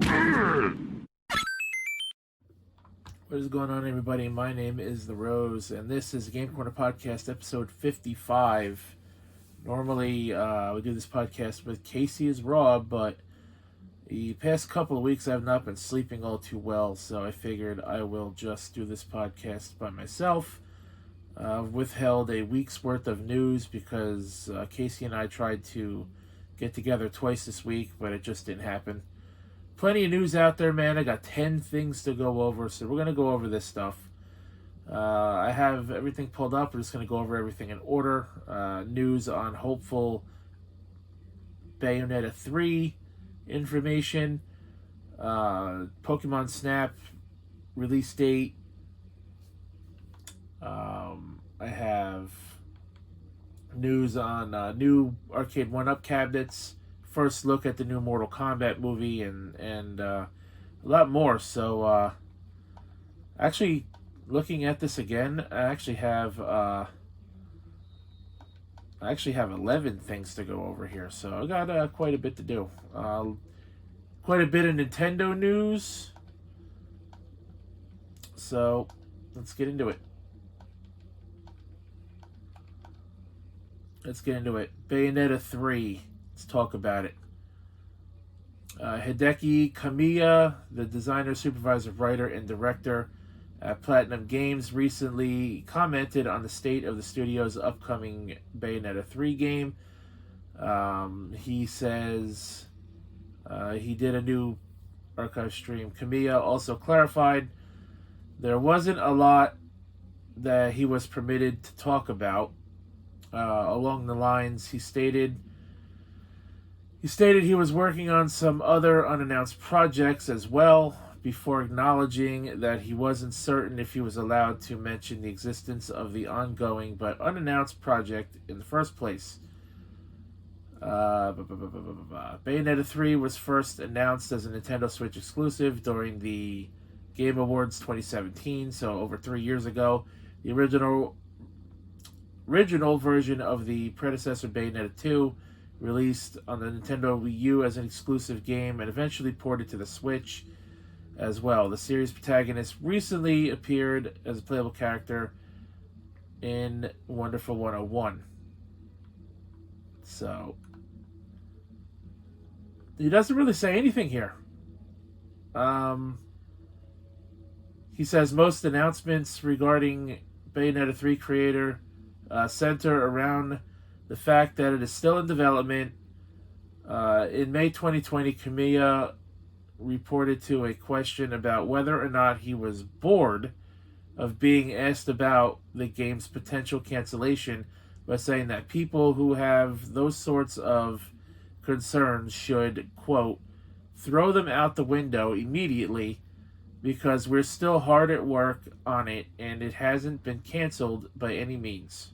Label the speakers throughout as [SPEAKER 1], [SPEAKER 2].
[SPEAKER 1] What is going on, everybody? My name is The Rose, and this is Game Corner Podcast, episode 55. Normally, we do this podcast with Casey as Rob, but the past couple of weeks I've not been sleeping all too well, so I figured I will just do this podcast by myself. I've withheld a week's worth of news because Casey and I tried to get together twice this week, but it just didn't happen. Plenty of news out there, man. I got 10 things to go over, so we're going to go over this stuff. I have everything pulled up. We're just going to go over everything in order. News on hopeful Bayonetta 3 information. Pokemon Snap release date. I have news on new Arcade 1-Up cabinets. First look at the new Mortal Kombat movie and a lot more. So actually looking at this again, I actually have 11 things to go over here. So I got quite a bit to do. Quite a bit of Nintendo news. So let's get into it. Bayonetta 3. Let's talk about it. Hideki Kamiya, the designer, supervisor, writer, and director at Platinum Games, recently commented on the state of the studio's upcoming Bayonetta 3 game. He says he did a new archive stream. Kamiya also clarified there wasn't a lot that he was permitted to talk about. Along the lines, he stated he was working on some other unannounced projects as well, before acknowledging that he wasn't certain if he was allowed to mention the existence of the ongoing but unannounced project in the first place. Bayonetta 3 was first announced as a Nintendo Switch exclusive during the Game Awards 2017, so over 3 years ago. The original version of the predecessor Bayonetta 2 released on the Nintendo Wii U as an exclusive game and eventually ported to the Switch as well. The series protagonist recently appeared as a playable character in Wonderful 101. So he doesn't really say anything here. He says most announcements regarding Bayonetta 3 creator center around the fact that it is still in development. In May 2020, Kamiya reported to a question about whether or not he was bored of being asked about the game's potential cancellation by saying that people who have those sorts of concerns should, quote, throw them out the window immediately because we're still hard at work on it and it hasn't been canceled by any means.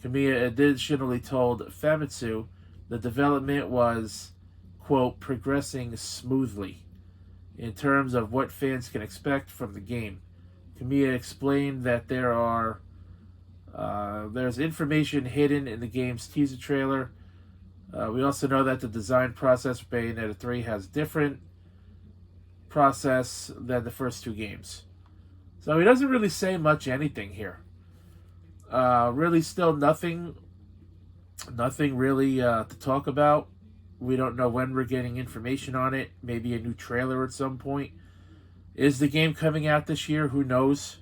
[SPEAKER 1] Kamiya additionally told Famitsu the development was, quote, progressing smoothly in terms of what fans can expect from the game. Kamiya explained that there's information hidden in the game's teaser trailer. We also know that the design process for Bayonetta 3 has different process than the first two games. So he doesn't really say much anything here. Really still nothing really to talk about. We don't know when we're getting information on it. Maybe a new trailer at some point. Is the game coming out this year? Who knows?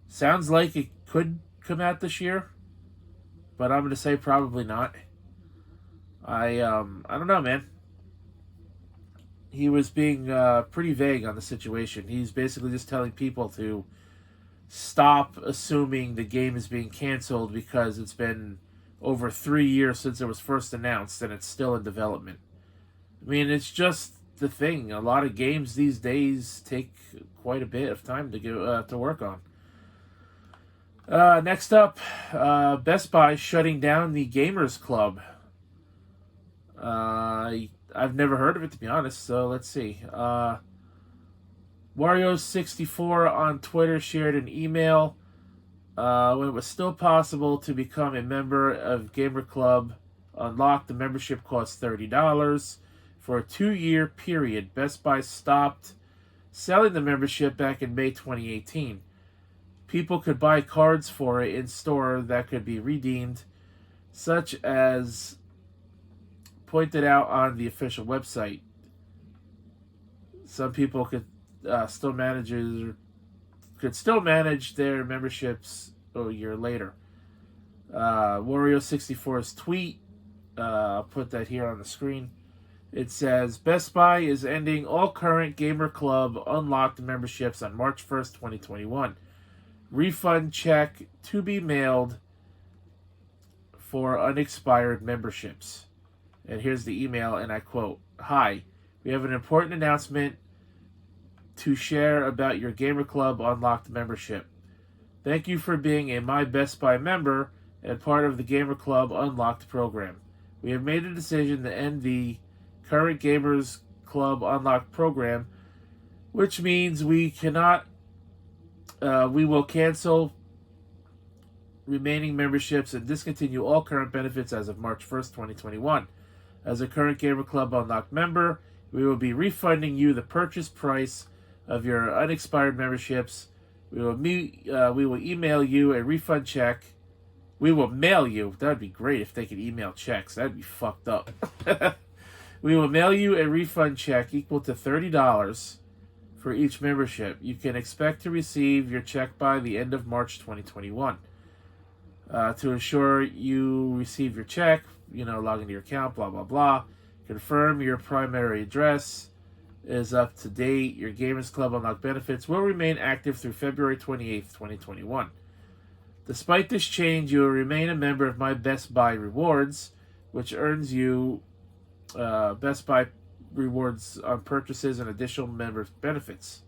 [SPEAKER 1] Sounds like it could come out this year, but I'm going to say probably not. I don't know, man. He was being pretty vague on the situation. He's basically just telling people to stop assuming the game is being canceled because it's been over 3 years since it was first announced and it's still in development. I mean, it's just the thing. A lot of games these days take quite a bit of time to work on. Next up, Best Buy shutting down the Gamers Club. I've never heard of it, to be honest, so let's see. Wario64 on Twitter shared an email when it was still possible to become a member of Gamer Club Unlocked. The membership costs $30. for a 2-year period. Best Buy stopped selling the membership back in May 2018. People could buy cards for it in store that could be redeemed, such as pointed out on the official website. Some people could still manage their memberships a year later. Wario64's tweet, I'll put that here on the screen. It says, Best Buy is ending all current Gamer Club Unlocked memberships on March 1st, 2021. Refund check to be mailed for unexpired memberships. And here's the email, and I quote, Hi, we have an important announcement to share about your Gamer Club Unlocked membership. Thank you for being a My Best Buy member and part of the Gamer Club Unlocked program. We have made a decision to end the current Gamers Club Unlocked program, which means we will cancel remaining memberships and discontinue all current benefits as of March 1st, 2021. As a current Gamer Club Unlocked member, we will be refunding you the purchase price of your unexpired memberships. We will email you a refund check. We will mail you. That would be great if they could email checks. That would be fucked up. We will mail you a refund check equal to $30 for each membership. You can expect to receive your check by the end of March 2021. To ensure you receive your check, log into your account, blah, blah, blah. Confirm your primary address is up to date. Your Gamers Club Unlocked benefits will remain active through February 28th, 2021. Despite this change, you will remain a member of My Best Buy Rewards, which earns you Best Buy rewards on purchases and additional member benefits.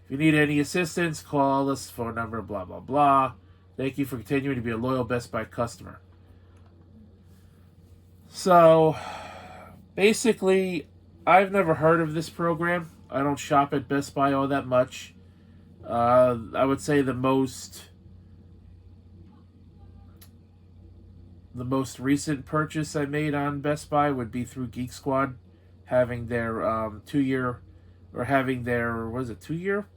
[SPEAKER 1] If you need any assistance, call this phone number, blah, blah, blah. Thank you for continuing to be a loyal Best Buy customer. So, basically, I've never heard of this program. I don't shop at Best Buy all that much. I would say the most recent purchase I made on Best Buy would be through Geek Squad, having their 2-year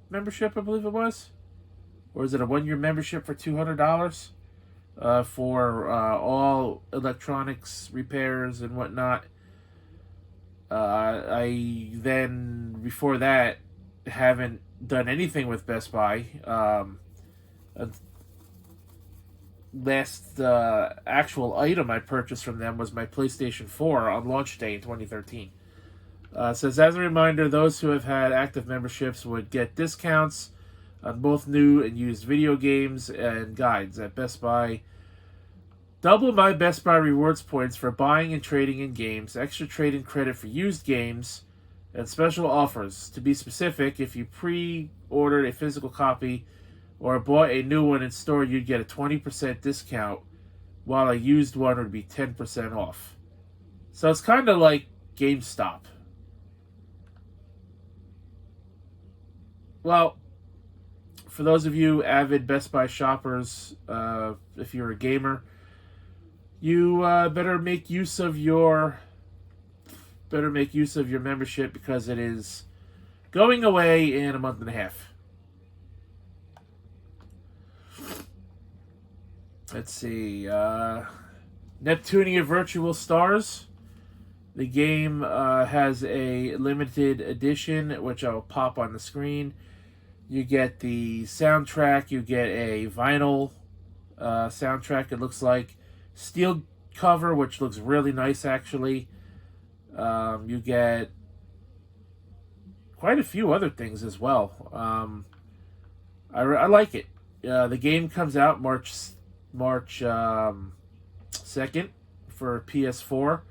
[SPEAKER 1] membership, I believe it was, or is it a 1-year membership for $200 for all electronics repairs and whatnot. I then, before that, haven't done anything with Best Buy. Last actual item I purchased from them was my PlayStation 4 on launch day in 2013. Says, as a reminder, those who have had active memberships would get discounts on both new and used video games and guides at Best Buy. Double My Best Buy rewards points for buying and trading in games, extra trade-in credit for used games, and special offers. To be specific, if you pre-ordered a physical copy or bought a new one in store, you'd get a 20% discount, while a used one would be 10% off. So it's kind of like GameStop. Well, for those of you avid Best Buy shoppers, if you're a gamer, you better make use of your membership, because it is going away in a month and a half. Let's see. Neptunia Virtual Stars. The game has a limited edition, which I'll pop on the screen. You get the soundtrack. You get a vinyl soundtrack, it looks like. Steel cover, which looks really nice, actually. You get quite a few other things as well. I like it. The game comes out March 2nd for PS4.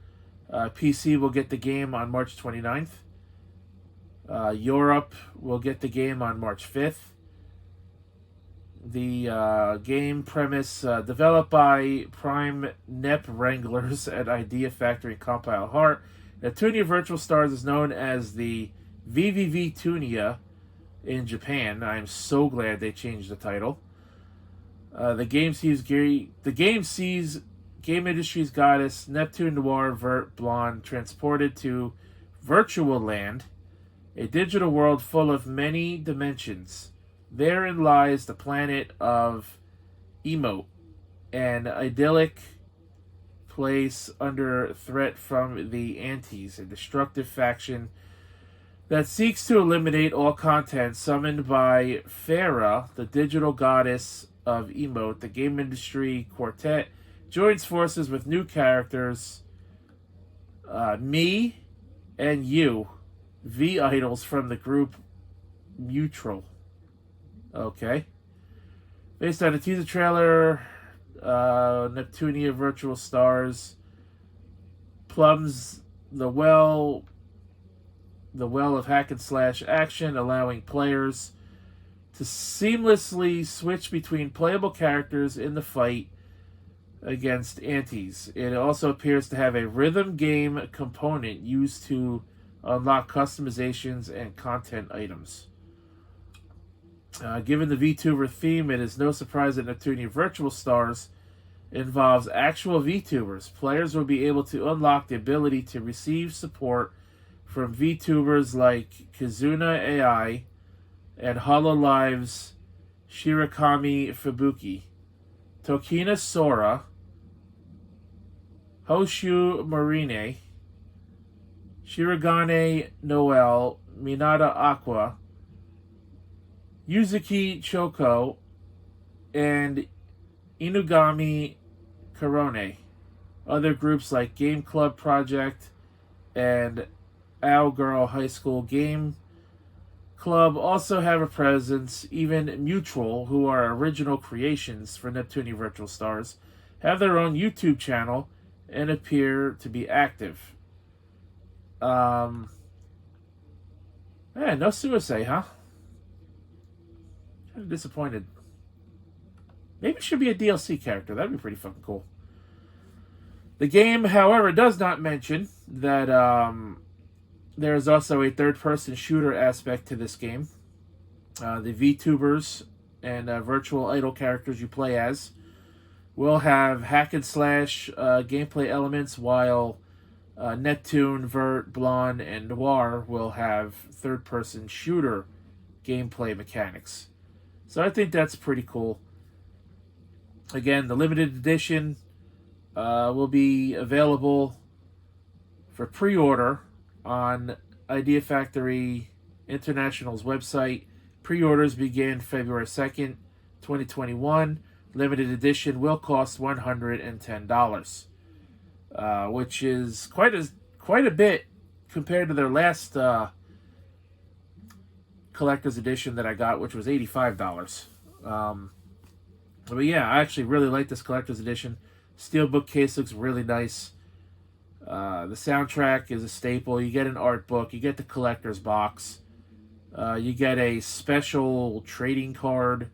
[SPEAKER 1] PC will get the game on March 29th. Europe will get the game on March 5th. The game premise, developed by Prime Nep Wranglers at Idea Factory Compile Heart. Neptunia Virtual Stars is known as the VVVtunia in Japan. I am so glad they changed the title. The game sees game industry's goddess Neptune Noir Vert Blonde transported to virtual land, a digital world full of many dimensions. Therein lies the planet of Emote, an idyllic place under threat from the Antis, a destructive faction that seeks to eliminate all content summoned by Farah, the digital goddess of Emote. The game industry quartet joins forces with new characters, me and you, V idols from the group Mutual. Okay. Based on a teaser trailer, Neptunia Virtual Stars plumbs the well of hack and slash action, allowing players to seamlessly switch between playable characters in the fight against antis. It also appears to have a rhythm game component used to unlock customizations and content items. Given the VTuber theme, it is no surprise that Neptunia Virtual Stars involves actual VTubers. Players will be able to unlock the ability to receive support from VTubers like Kizuna AI and HoloLive's Shirakami Fubuki, Tokina Sora, Hoshu Marine, Shirogane Noel, Minata Aqua, Yuzuki Choko, and Inugami Korone. Other groups like Game Club Project and Owlgirl High School Game Club also have a presence. Even Mutual, who are original creations for Neptunia Virtual Stars, have their own YouTube channel and appear to be active. No Suicide, huh? Kind of disappointed. Maybe it should be a DLC character. That'd be pretty fucking cool. The game, however, does not mention that there is also a third-person shooter aspect to this game. The VTubers and virtual idol characters you play as will have hack and slash gameplay elements, while Neptune, Vert, Blonde, and Noir will have third-person shooter gameplay mechanics. So I think that's pretty cool. Again, the limited edition will be available for pre-order on Idea Factory International's website. Pre-orders begin February 2nd, 2021. Limited edition will cost $110, which is quite a bit compared to their last collector's edition that I got, which was $85. But yeah, I actually really like this collector's edition. Steelbook case looks really nice. The soundtrack is a staple. You get an art book. You get the collector's box. You get a special trading card.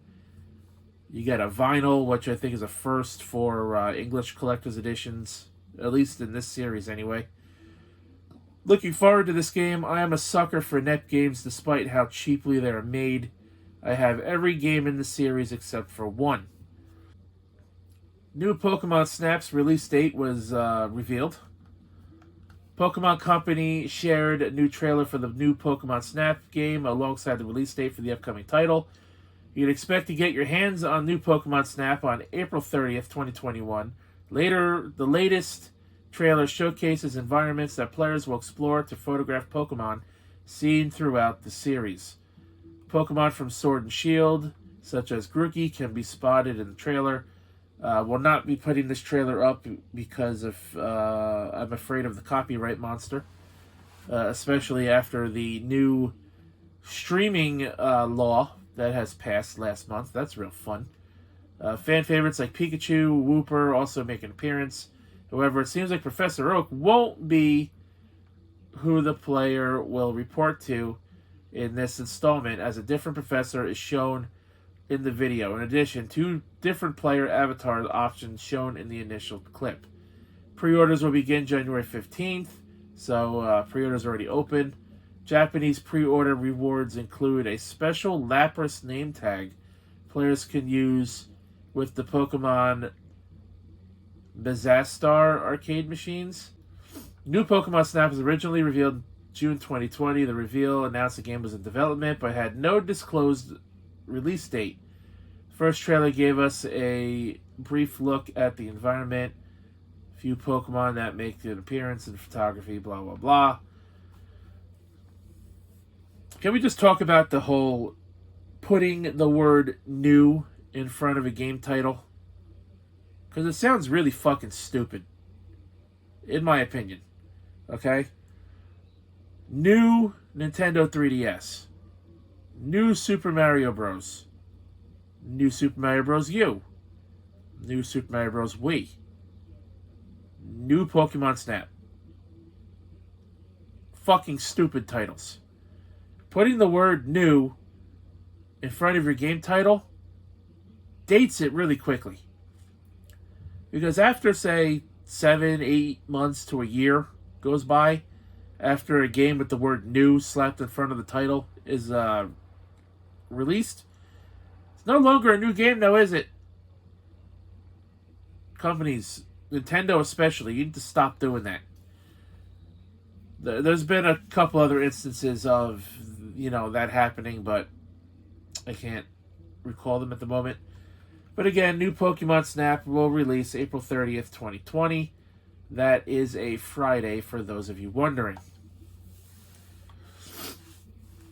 [SPEAKER 1] You get a vinyl, which I think is a first for English collector's editions, at least in this series anyway. Looking forward to this game. I am a sucker for Net games despite how cheaply they are made. I have every game in the series except for one. New Pokemon Snap's release date was revealed. Pokemon Company shared a new trailer for the new Pokemon Snap game alongside the release date for the upcoming title. You can expect to get your hands on new Pokemon Snap on April 30th, 2021. Later, the latest trailer showcases environments that players will explore to photograph Pokemon seen throughout the series. Pokemon from Sword and Shield, such as Grookey, can be spotted in the trailer. Will not be putting this trailer up because of I'm afraid of the copyright monster, especially after the new streaming law that has passed last month. That's real fun. Fan favorites like Pikachu, Wooper also make an appearance. However, it seems like Professor Oak won't be who the player will report to in this installment, as a different professor is shown in the video. In addition, 2 different player avatar options shown in the initial clip. Pre-orders will begin January 15th, so pre-orders are already open. Japanese pre-order rewards include a special Lapras name tag players can use with the Pokemon Bazastar arcade machines. New Pokemon Snap was originally revealed June 2020, the reveal announced the game was in development but had no disclosed release date. First trailer gave us a brief look at the environment, a few Pokemon that make an appearance in photography, blah, blah, blah. Can we just talk about the whole putting the word new in front of a game title? Because it sounds really fucking stupid, in my opinion. Okay? New Nintendo 3DS. New Super Mario Bros. New Super Mario Bros. U. New Super Mario Bros. Wii. New Pokemon Snap. Fucking stupid titles. Putting the word new in front of your game title dates it really quickly. Because after, say, 7, 8 months to a year goes by, after a game with the word new slapped in front of the title is released, it's no longer a new game now, is it? Companies, Nintendo especially, you need to stop doing that. There's been a couple other instances of, that happening, but I can't recall them at the moment. But again, new Pokemon Snap will release April 30th, 2020. That is a Friday for those of you wondering.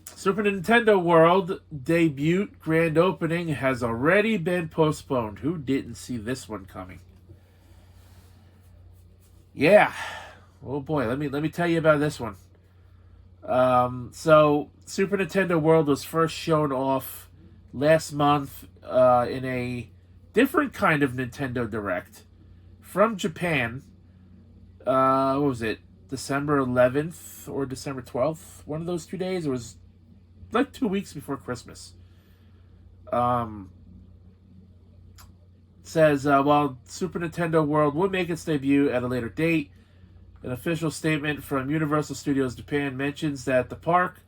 [SPEAKER 1] Super Nintendo World debut grand opening has already been postponed. Who didn't see this one coming? Yeah. Oh boy, let me tell you about this one. So Super Nintendo World was first shown off last month in a different kind of Nintendo Direct from Japan. What was it? December 11th or December 12th? One of those 2 days. It was like 2 weeks before Christmas. Says, while Super Nintendo World will make its debut at a later date, an official statement from Universal Studios Japan mentions that the park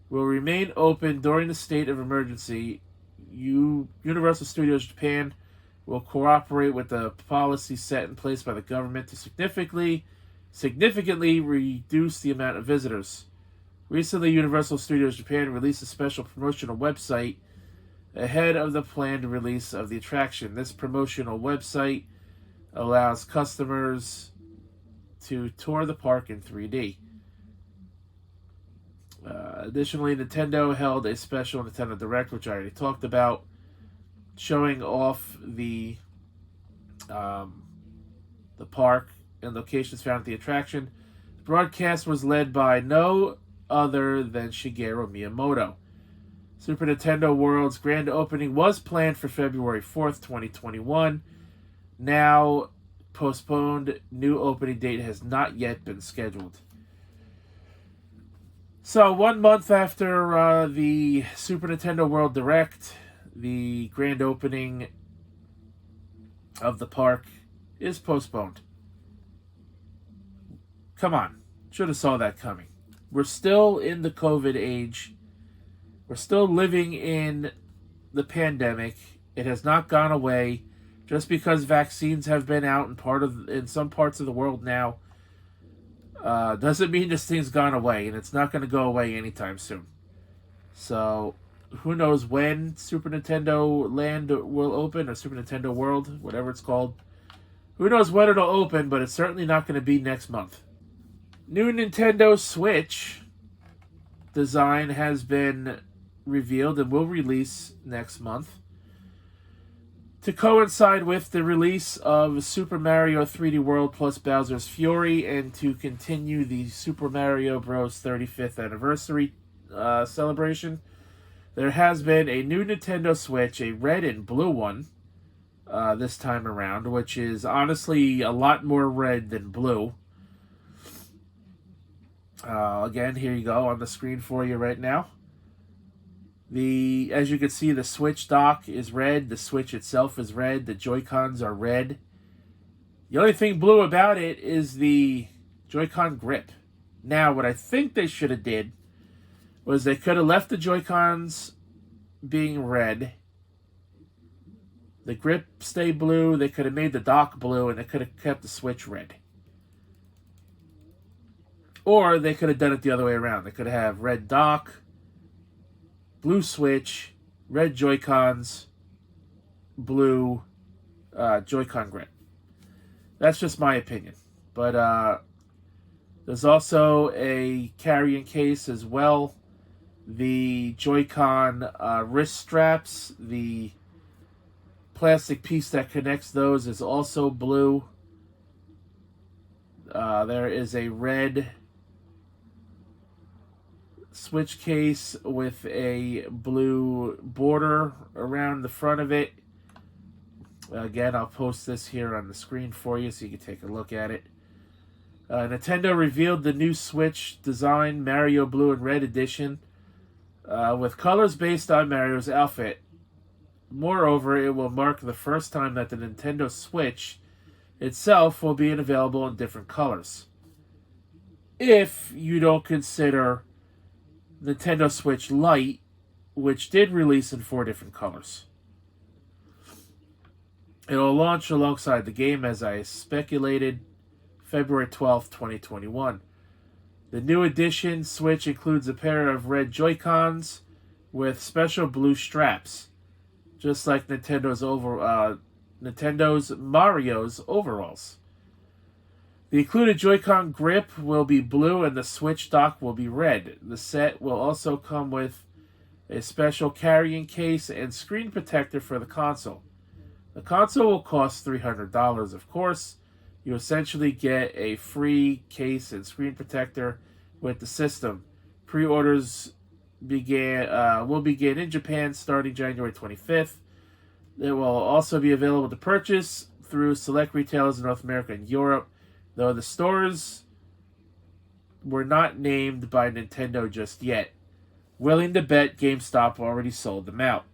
[SPEAKER 1] will remain open during the state of emergency. Universal Studios Japan will cooperate with the policy set in place by the government to significantly reduce the amount of visitors. Recently, Universal Studios Japan released a special promotional website ahead of the planned release of the attraction. This promotional website allows customers to tour the park in 3D. Additionally, Nintendo held a special Nintendo Direct, which I already talked about, showing off the park and locations found at the attraction. The broadcast was led by no other than Shigeru Miyamoto. Super Nintendo World's grand opening was planned for February 4th, 2021. Now postponed. New opening date has not yet been scheduled. So 1 month after the Super Nintendo World Direct, the grand opening of the park is postponed. Come on. Should have saw that coming. We're still in the COVID age. We're still living in the pandemic. It has not gone away. Just because vaccines have been out in some parts of the world now, doesn't mean this thing's gone away, and it's not going to go away anytime soon. So, who knows when Super Nintendo Land will open, or Super Nintendo World, whatever it's called. Who knows when it'll open, but it's certainly not going to be next month. New Nintendo Switch design has been revealed and will release next month to coincide with the release of Super Mario 3D World plus Bowser's Fury, and to continue the Super Mario Bros. 35th anniversary celebration. There has been a new Nintendo Switch, a red and blue one, this time around, which is honestly a lot more red than blue. Again, here you go on the screen for you right now. As you can see, the Switch dock is red. The Switch itself is red. The Joy-Cons are red. The only thing blue about it is the Joy-Con grip. Now, what I think they should have did was they could have left the Joy-Cons being red. The grip stay blue. They could have made the dock blue, and they could have kept the Switch red. Or they could have done it the other way around. They could have red dock, blue Switch, red Joy-Cons, blue Joy-Con grip. That's just my opinion. But there's also a carrying case as well. The Joy-Con wrist straps, the plastic piece that connects those is also blue. There is a red Switch case with a blue border around the front of it. Again, I'll post this here on the screen for you so you can take a look at it. Nintendo revealed the new Switch design, Mario Blue and Red Edition, with colors based on Mario's outfit. Moreover, it will mark the first time that the Nintendo Switch itself will be available in different colors. If you don't consider Nintendo Switch Lite, which did release in 4 different colors. It'll launch alongside the game, as I speculated, February 12th, 2021. The new edition Switch includes a pair of red Joy-Cons with special blue straps, just like Nintendo's Mario's overalls. The included Joy-Con grip will be blue and the Switch dock will be red. The set will also come with a special carrying case and screen protector for the console. The console will cost $300, of course. You essentially get a free case and screen protector with the system. Pre-orders will begin in Japan starting January 25th. It will also be available to purchase through select retailers in North America and Europe, though the stores were not named by Nintendo just yet. Willing to bet GameStop already sold them out.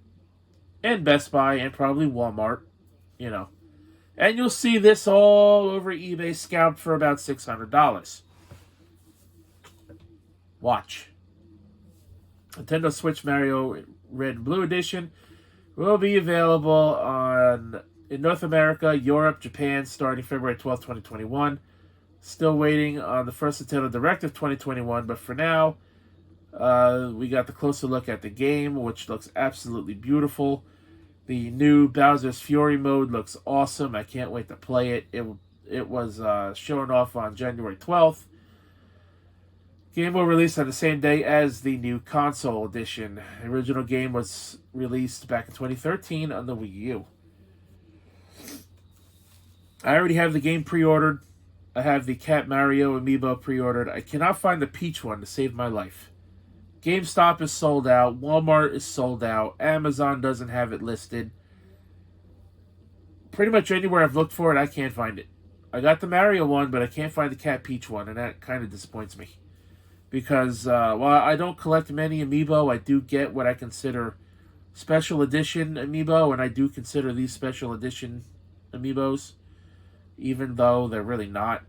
[SPEAKER 1] And Best Buy and probably Walmart, you know. And you'll see this all over eBay scalped for about $600. Watch. Nintendo Switch Mario Red and Blue Edition will be available in North America, Europe, Japan, starting February 12th, 2021. Still waiting on the first Nintendo Direct of 2021, but for now, we got the closer look at the game, which looks absolutely beautiful. The new Bowser's Fury mode looks awesome. I can't wait to play it. It was shown off on January 12th. Game will release on the same day as the new console edition. The original game was released back in 2013 on the Wii U. I already have the game pre-ordered. I have the Cat Mario amiibo pre-ordered. I cannot find the Peach one to save my life. GameStop is sold out. Walmart is sold out. Amazon doesn't have it listed. Pretty much anywhere I've looked for it, I can't find it. I got the Mario one, but I can't find the Cat Peach one, and that kind of disappoints me. Because while I don't collect many amiibo, I do get what I consider special edition amiibo, and I do consider these special edition amiibos, even though they're really not.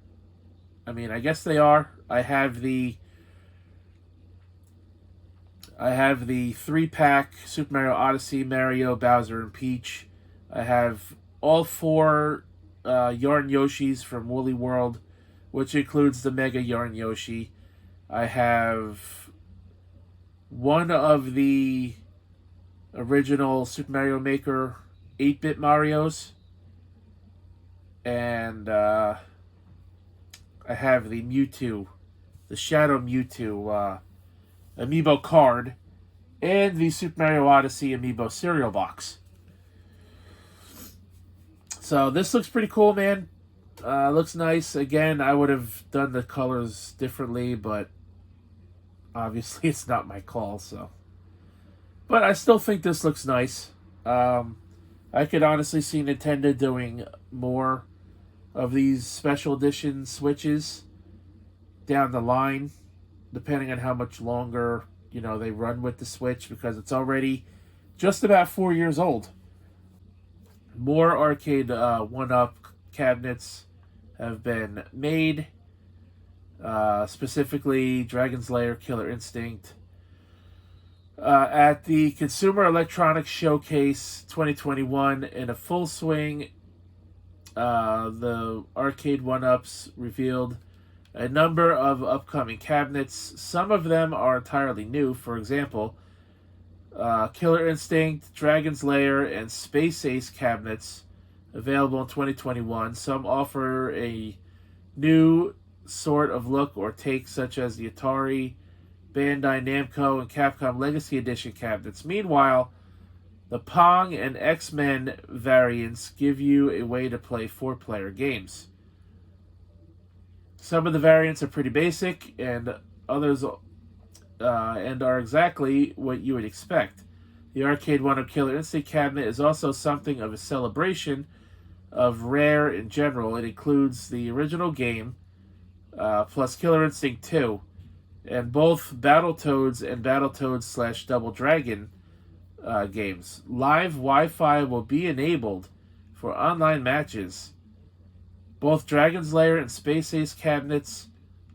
[SPEAKER 1] I mean, I guess they are. I have the 3-pack Super Mario Odyssey, Mario, Bowser, and Peach. I have all 4 Yarn Yoshis from Woolly World, which includes the Mega Yarn Yoshi. I have one of the original Super Mario Maker 8-bit Marios. And I have the Mewtwo, the Shadow Mewtwo amiibo card, and the Super Mario Odyssey amiibo cereal box. So this looks pretty cool, man. Looks nice. Again, I would have done the colors differently, but obviously it's not my call, so. But I still think this looks nice. I could honestly see Nintendo doing more of these special edition Switches down the line, depending on how much longer, they run with the Switch, because it's already just about 4 years old. More arcade 1-up cabinets have been made, specifically Dragon's Lair, Killer Instinct. At the Consumer Electronics Showcase 2021, in a full swing, the arcade 1-ups revealed a number of upcoming cabinets. Some of them are entirely new. For example, Killer Instinct, Dragon's Lair, and Space Ace cabinets available in 2021. Some offer a new sort of look or take, such as the Atari, Bandai Namco, and Capcom Legacy Edition cabinets. Meanwhile, the Pong and X-Men variants give you a way to play 4-player games. Some of the variants are pretty basic, and others are exactly what you would expect. The Arcade 1-Up Killer Instinct cabinet is also something of a celebration of Rare in general. It includes the original game, plus Killer Instinct 2, and both Battletoads and Battletoads / Double Dragon games. Live Wi-Fi will be enabled for online matches. Both Dragon's Lair and Space Ace cabinets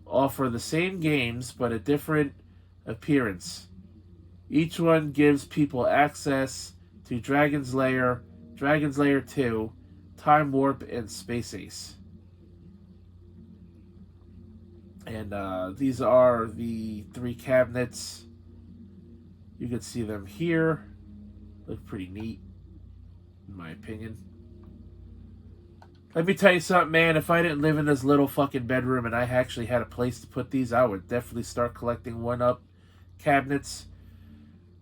[SPEAKER 1] offer the same games but a different appearance. Each one gives people access to Dragon's Lair, Dragon's Lair 2, Time Warp, and Space Ace. And these are the 3 cabinets. You can see them here. Look pretty neat, in my opinion. Let me tell you something, man. If I didn't live in this little fucking bedroom and I actually had a place to put these, I would definitely start collecting 1-Up cabinets.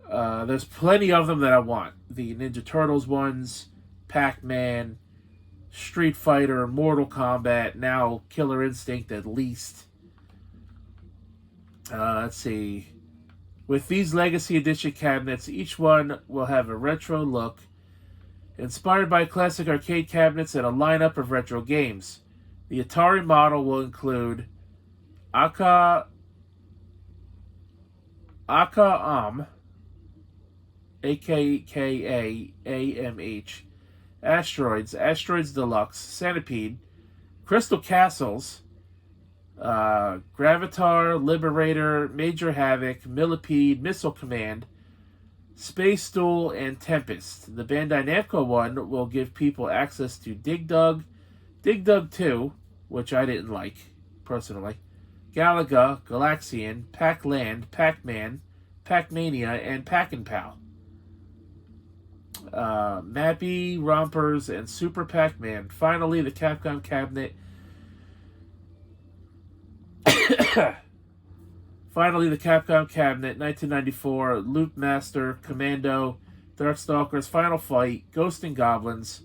[SPEAKER 1] There's plenty of them that I want. The Ninja Turtles ones, Pac-Man, Street Fighter, Mortal Kombat, now Killer Instinct at least. Let's see. With these Legacy Edition cabinets, each one will have a retro look, inspired by classic arcade cabinets and a lineup of retro games. The Atari model will include Aka Amh, AKA-AMH, Asteroids Deluxe, Centipede, Crystal Castles, Gravitar, Liberator, Major Havoc, Millipede, Missile Command, Space Duel, and Tempest. The Bandai Namco one will give people access to Dig Dug 2, which I didn't like, personally, Galaga, Galaxian, Pac-Land, Pac-Man, Pac-Mania, and Pac-and-Pal. Mappy, Rompers, and Super Pac-Man. Finally, the Capcom cabinet. Finally, the Capcom cabinet, 1994, Loop Master, Commando, Darkstalkers, Final Fight, Ghost and Goblins,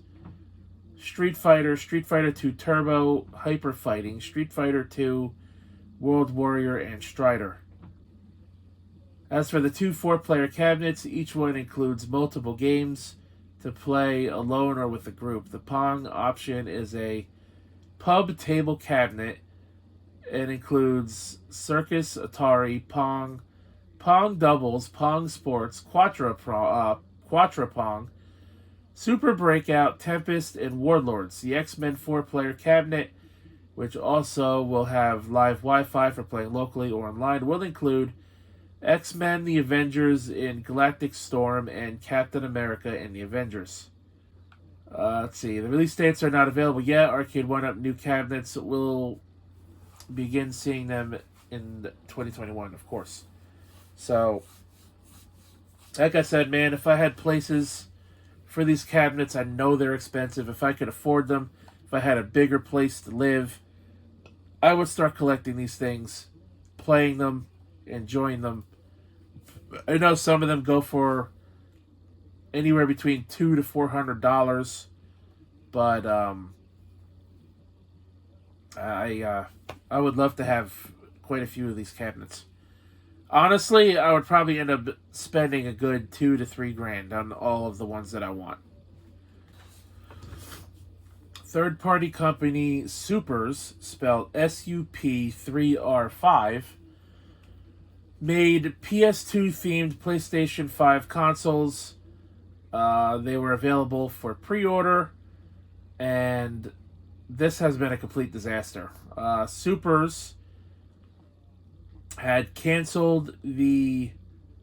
[SPEAKER 1] Street Fighter, Street Fighter 2 Turbo, Hyper Fighting, Street Fighter 2, World Warrior, and Strider. As for the 2 4-player cabinets, each one includes multiple games to play alone or with a group. The Pong option is a pub table cabinet. It includes Circus, Atari, Pong, Pong Doubles, Pong Sports, Quatra Pong, Super Breakout, Tempest, and Warlords. The X-Men 4-player cabinet, which also will have live Wi-Fi for playing locally or online, will include X-Men, the Avengers in Galactic Storm, and Captain America and the Avengers. Let's see. The release dates are not available yet. Arcade 1-Up new cabinets will begin seeing them in 2021, of course. So, like I said, man, if I had places for these cabinets, I know they're expensive. If I could afford them, if I had a bigger place to live, I would start collecting these things, playing them, enjoying them. I know some of them go for anywhere between $200 to $400, but I would love to have quite a few of these cabinets. Honestly, I would probably end up spending a good $2,000 to $3,000 on all of the ones that I want. Third-party company Supers, spelled SUP3R5, made PS2-themed PlayStation 5 consoles. They were available for pre-order, and this has been a complete disaster. Supers had canceled the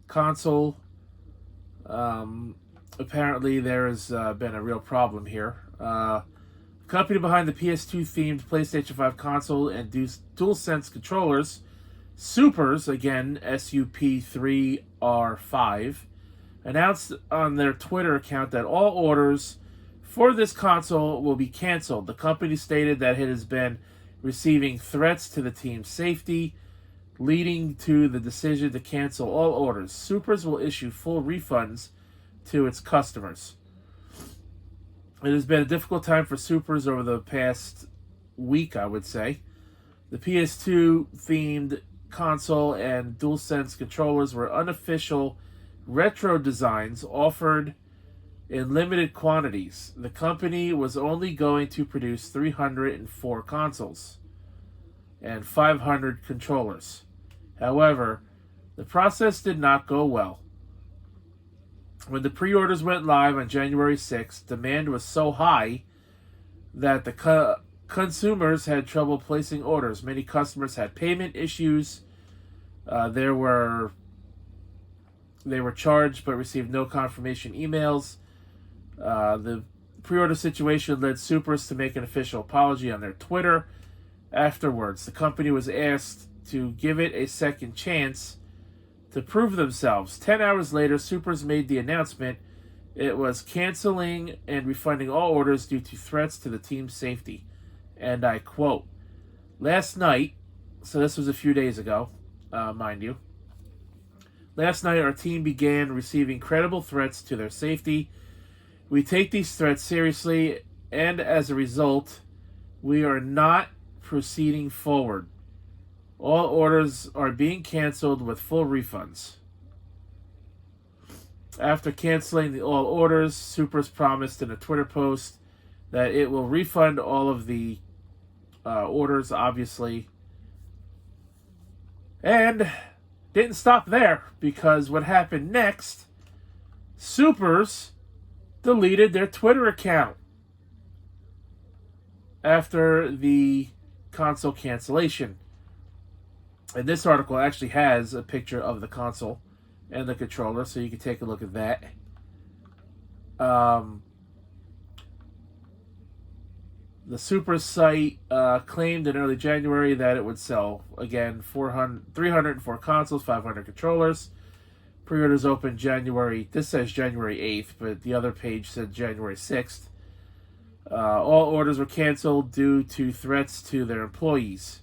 [SPEAKER 1] console. Apparently there has been a real problem here. The company behind the PS2-themed PlayStation 5 console and DualSense controllers, Supers, again, SUP3R5, announced on their Twitter account that all orders for this console will be canceled. The company stated that it has been receiving threats to the team's safety, leading to the decision to cancel all orders. Supers will issue full refunds to its customers. It has been a difficult time for Supers over the past week, I would say. The PS2-themed console and DualSense controllers were unofficial retro designs offered in limited quantities. The company was only going to produce 304 consoles and 500 controllers. However, the process did not go well. When the pre-orders went live on January 6th, demand was so high that the consumers had trouble placing orders. Many customers had payment issues. They were charged but received no confirmation emails. The pre-order situation led Supers to make an official apology on their Twitter. Afterwards, the company was asked to give it a second chance to prove themselves. 10 hours later, Supers made the announcement it was canceling and refunding all orders due to threats to the team's safety. And I quote, "Last night," so this was a few days ago, mind you, "last night our team began receiving credible threats to their safety. We take these threats seriously, and as a result, we are not proceeding forward. All orders are being canceled with full refunds." After canceling all orders, Supers promised in a Twitter post that it will refund all of the orders, obviously. And didn't stop there, because what happened next, Supers deleted their Twitter account after the console cancellation. And this article actually has a picture of the console and the controller, so you can take a look at that. The Super site claimed in early January that it would sell, again, 304 consoles, 500 controllers. Pre-orders opened January, this says January 8th, but the other page said January 6th. All orders were canceled due to threats to their employees.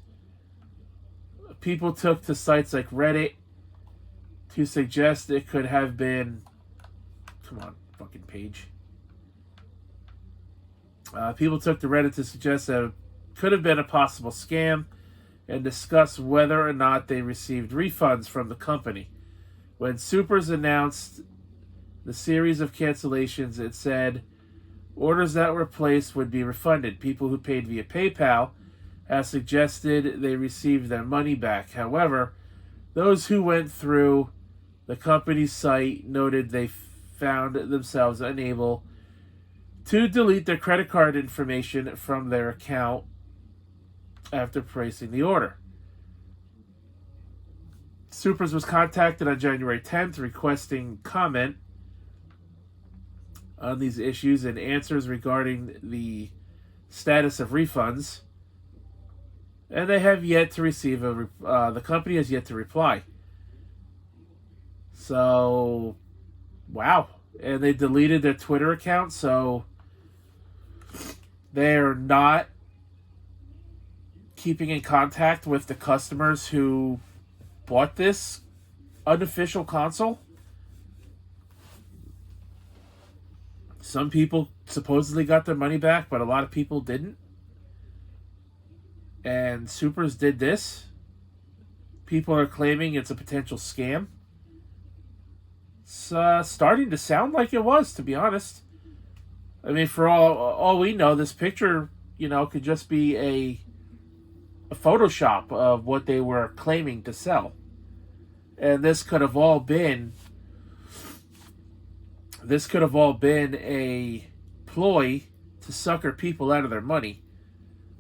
[SPEAKER 1] People took to sites like Reddit to suggest it could have been... Come on, fucking page. People took to Reddit to suggest that it could have been a possible scam and discuss whether or not they received refunds from the company. When Supers announced the series of cancellations, it said orders that were placed would be refunded. People who paid via PayPal have suggested they received their money back. However, those who went through the company's site noted they found themselves unable to delete their credit card information from their account after placing the order. Supers was contacted on January 10th requesting comment on these issues and answers regarding the status of refunds. And they have yet to receive the company has yet to reply. So, wow. And they deleted their Twitter account, so they're not keeping in contact with the customers who bought this unofficial console. Some people supposedly got their money back, but a lot of people didn't. And Supers did this. People are claiming it's a potential scam. It's starting to sound like it was, to be honest. I mean, for all we know, this picture, could just be a Photoshop of what they were claiming to sell. And this could have all been a ploy to sucker people out of their money,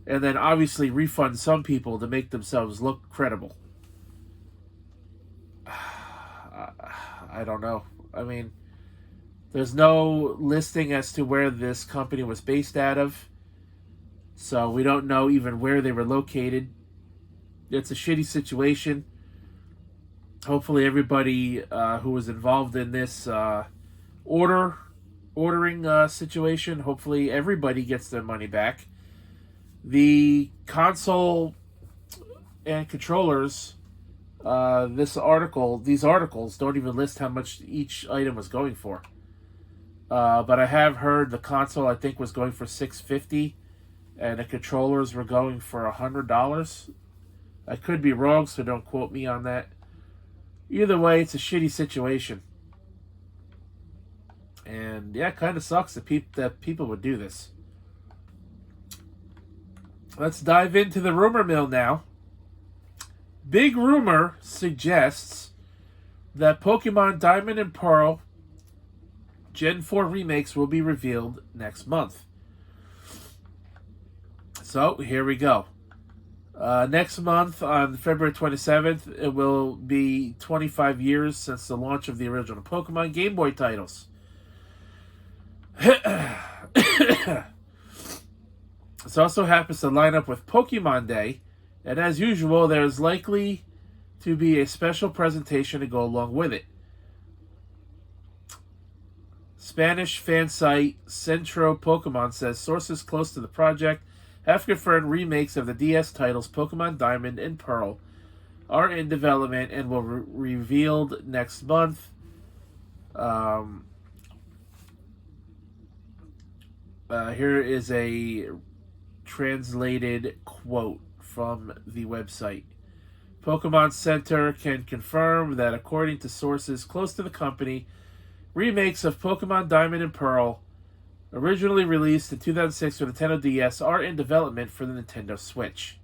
[SPEAKER 1] and then obviously refund some people to make themselves look credible. I don't know. I mean, there's no listing as to where this company was based out of. So we don't know even where they were located. It's a shitty situation. Hopefully everybody who was involved in this ordering situation, hopefully everybody gets their money back. The console and controllers, these articles don't even list how much each item was going for. But I have heard the console, I think, was going for $650, and the controllers were going for $100. I could be wrong, so don't quote me on that. Either way, it's a shitty situation. And yeah, it kind of sucks that people would do this. Let's dive into the rumor mill now. Big rumor suggests that Pokemon Diamond and Pearl Gen 4 remakes will be revealed next month. So, here we go. Next month, on February 27th, it will be 25 years since the launch of the original Pokemon Game Boy titles. This also happens to line up with Pokemon Day, and as usual, there is likely to be a special presentation to go along with it. Spanish fan site Centro Pokemon says sources close to the project have confirmed remakes of the DS titles Pokemon Diamond and Pearl are in development and will be revealed next month. Here is a translated quote from the website. Pokemon Center can confirm that according to sources close to the company, remakes of Pokemon Diamond and Pearl, originally released in 2006 for the Nintendo DS, are in development for the Nintendo Switch.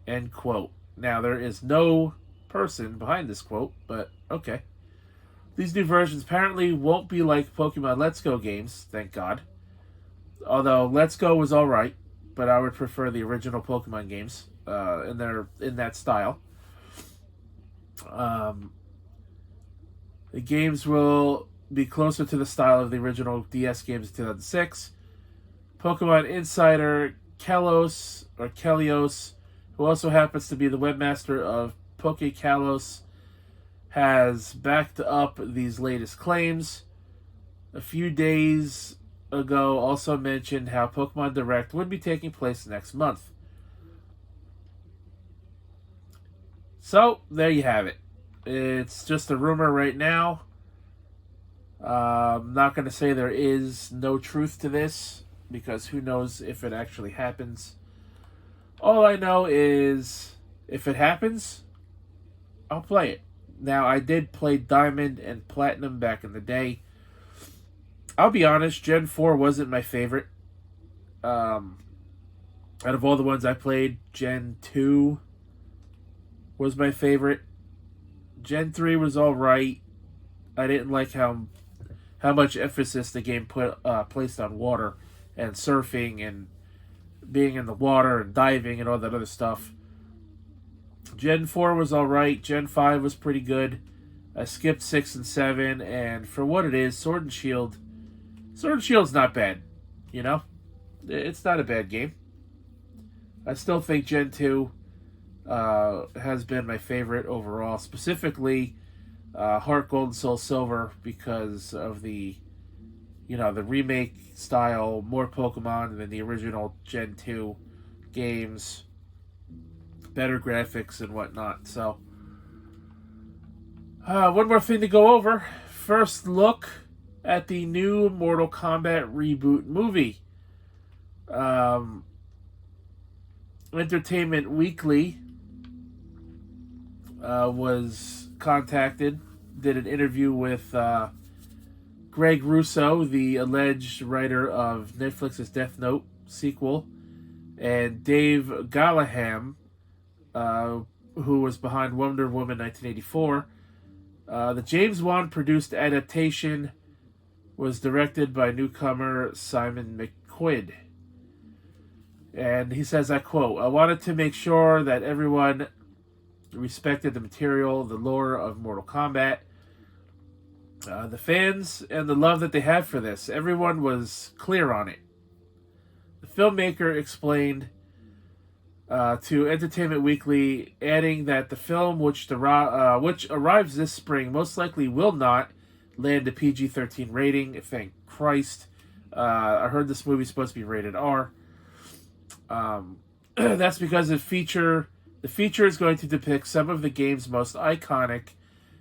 [SPEAKER 1] End quote. Now, there is no person behind this quote, but okay. These new versions apparently won't be like Pokemon Let's Go games, thank God. Although Let's Go was alright, but I would prefer the original Pokemon games in that style. The games will be closer to the style of the original DS games in 2006. Pokemon Insider Kelios, who also happens to be the webmaster of PokeKalos, has backed up these latest claims. A few days ago also mentioned how Pokemon Direct would be taking place next month. So, there you have it. It's just a rumor right now. I'm not going to say there is no truth to this, because who knows if it actually happens. All I know is, if it happens, I'll play it. Now, I did play Diamond and Platinum back in the day. I'll be honest, Gen 4 wasn't my favorite. Out of all the ones I played, Gen 2 was my favorite. Gen 3 was alright. I didn't like how much emphasis the game placed on water and surfing and being in the water and diving and all that other stuff. Gen 4 was alright. Gen 5 was pretty good. I skipped 6 and 7, and for what it is, Sword and Shield's not bad. You know? It's not a bad game. I still think Gen 2 has been my favorite overall. Specifically, Heart Gold and Soul Silver, because of the remake style, more Pokemon than the original Gen 2 games, better graphics and whatnot. So, one more thing to go over. First look at the new Mortal Kombat reboot movie. Entertainment Weekly was contacted, did an interview with Greg Russo, the alleged writer of Netflix's Death Note sequel, and Dave Galaham, who was behind Wonder Woman 1984. The James Wan produced adaptation was directed by newcomer Simon McQuid. And he says, I quote, "I wanted to make sure that everyone respected the material, the lore of Mortal Kombat, the fans, and the love that they have for this. Everyone was clear on it. The filmmaker explained to Entertainment Weekly, adding that the film, which arrives this spring, most likely will not land a PG-13 rating. Thank Christ. I heard this movie's supposed to be rated R. That's because the feature is going to depict some of the game's most iconic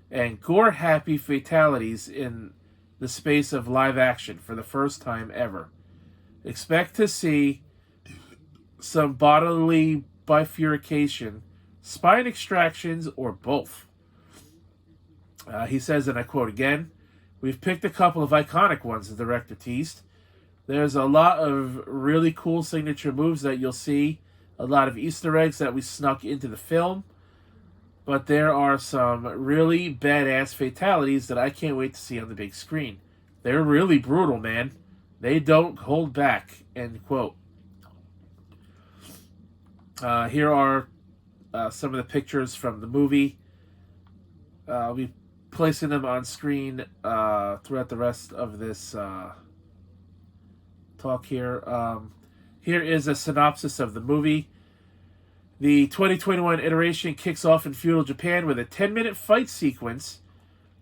[SPEAKER 1] and gore-happy fatalities in the space of live action for the first time ever. Expect to see some bodily bifurcation, spine extractions, or both. He says, and I quote again, "We've picked a couple of iconic ones," the director teased. "There's a lot of really cool signature moves that you'll see, a lot of Easter eggs that we snuck into the film, but there are some really badass fatalities that I can't wait to see on the big screen. They're really brutal, man. They don't hold back," end quote. Here are some of the pictures from the movie. I'll be placing them on screen throughout the rest of this talk here. Here is a synopsis of the movie. The 2021 iteration kicks off in feudal Japan with a 10-minute fight sequence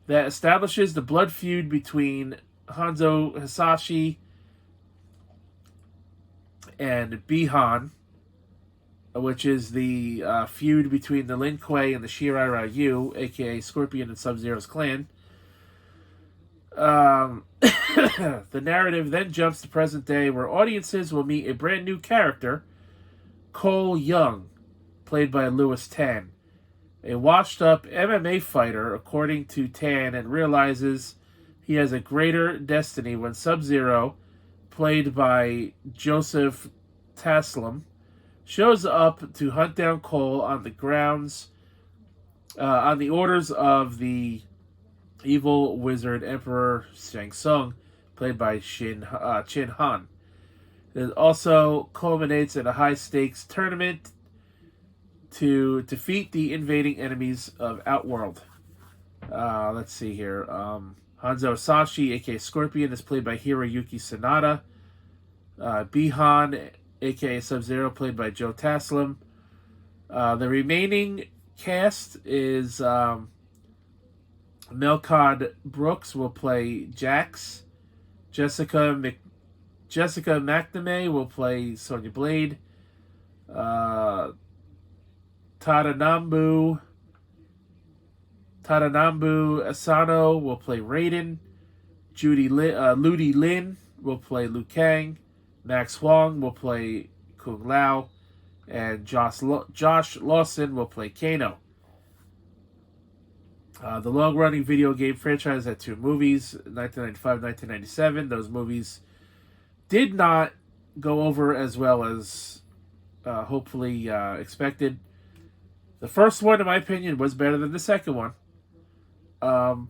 [SPEAKER 1] that establishes the blood feud between Hanzo Hasashi and Bihan, which is the feud between the Lin Kuei and the Shirai Ryu, aka Scorpion and Sub-Zero's clan. The narrative then jumps to present day, where audiences will meet a brand new character, Cole Young, played by Louis Tan, a washed-up MMA fighter, according to Tan, and realizes he has a greater destiny when Sub-Zero, played by Joseph Taslim, shows up to hunt down Cole on the orders of the evil wizard Emperor Shang Tsung, played by Chin Han. It also culminates in a high-stakes tournament to defeat the invading enemies of Outworld. Let's see here. Hanzo Hasashi, aka Scorpion, is played by Hiroyuki Sanada. Bihan, aka Sub-Zero, played by Joe Taslim. The remaining cast is Melkod Brooks will play Jax. Jessica McNamee will play Sonya Blade. Tadanobu Asano will play Raiden. Ludi Lin will play Liu Kang. Max Huang will play Kung Lao. And Josh Lawson will play Kano. The long-running video game franchise had two movies, 1995, 1997. Those movies did not go over as well as hopefully expected. The first one, in my opinion, was better than the second one. However,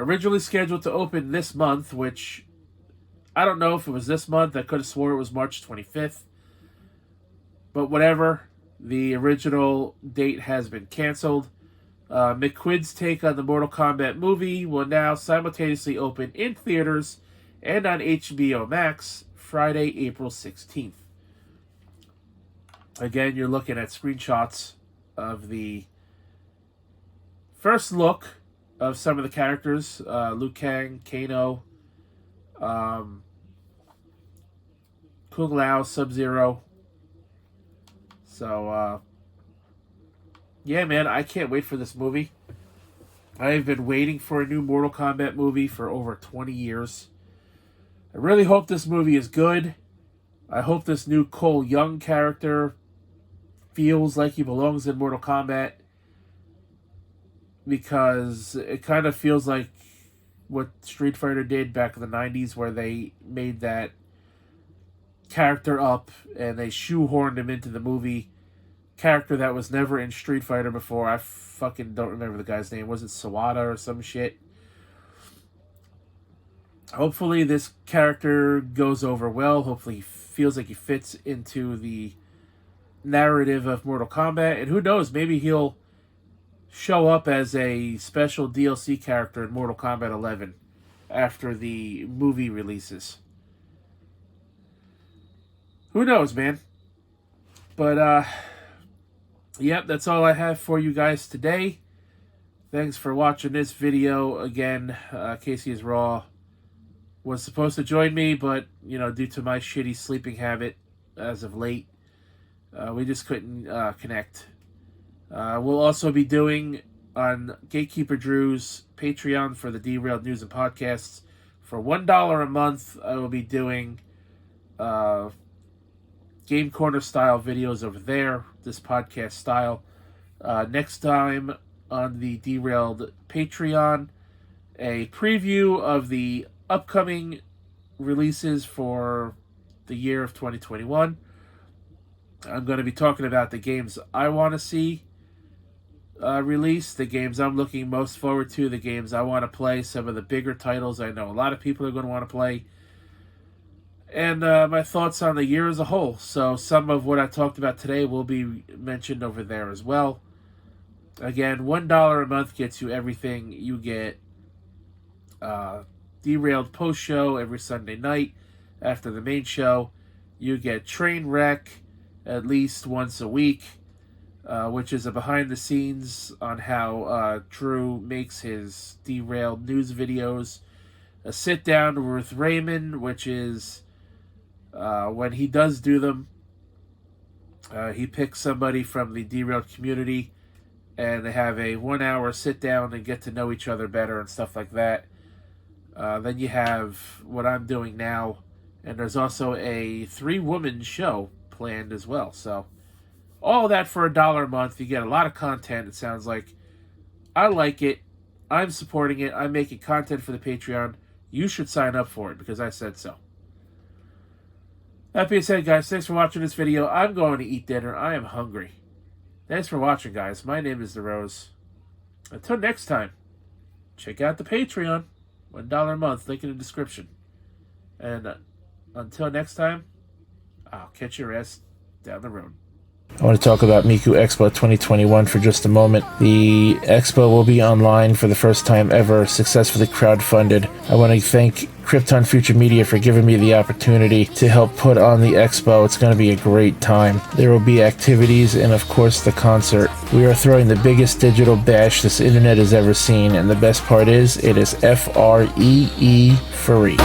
[SPEAKER 1] originally scheduled to open this month, which I don't know if it was this month. I could have swore it was March 25th. But whatever, the original date has been canceled. McQuidd's take on the Mortal Kombat movie will now simultaneously open in theaters and on HBO Max Friday, April 16th. Again, you're looking at screenshots of the first look of some of the characters. Liu Kang, Kano, Kung Lao, Sub-Zero. So, yeah, man, I can't wait for this movie. I've been waiting for a new Mortal Kombat movie for over 20 years. I really hope this movie is good. I hope this new Cole Young character feels like he belongs in Mortal Kombat, because it kind of feels like what Street Fighter did back in the 90s, where they made that character up and they shoehorned him into the movie. Character that was never in Street Fighter before. I fucking don't remember the guy's name. Was it Sawada or some shit? Hopefully this character goes over well. Hopefully he feels like he fits into the narrative of Mortal Kombat. And who knows, maybe he'll show up as a special DLC character in Mortal Kombat 11 after the movie releases. who knows, man? But, yep, that's all I have for you guys today. Thanks for watching this video. Again, Casey is Raw was supposed to join me, but, due to my shitty sleeping habit as of late, we just couldn't connect. We'll also be doing on Gatekeeper Drew's Patreon for the Derailed News and Podcasts. For $1 a month, I will be doing Game Corner style videos over there, this podcast style. Next time on the Derailed Patreon, a preview of the upcoming releases for the year of 2021. I'm going to be talking about the games I want to see released, the games I'm looking most forward to, the games I want to play, some of the bigger titles I know a lot of people are going to want to play, and my thoughts on the year as a whole. So some of what I talked about today will be mentioned over there as well. Again, $1 a month gets you everything. You get Derailed post-show every Sunday night after the main show. You get Trainwreck at least once a week, which is a behind-the-scenes on how Drew makes his Derailed news videos. A sit-down with Raymond, which is when he does do them, he picks somebody from the Derailed community, and they have a 1-hour sit-down and get to know each other better and stuff like that. Then you have what I'm doing now, and there's also a 3-woman show planned as well. So all that for $1 a month. You get a lot of content, it sounds like. I like it. I'm supporting it. I'm making content for the Patreon. You should sign up for it because I said so. That being said, guys, thanks for watching this video. I'm going to eat dinner. I am hungry. Thanks for watching, guys. My name is The Rose. Until next time, check out the Patreon. $1 a month, link in the description. And until next time, I'll catch your ass down the road. I want to talk about Miku Expo 2021 for just a moment. The expo will be online for the first time ever, successfully crowdfunded. I want to thank Krypton Future Media for giving me the opportunity to help put on the expo. It's going to be a great time. There will be activities and, of course, the concert. We are throwing the biggest digital bash this internet has ever seen, and the best part is, it is free.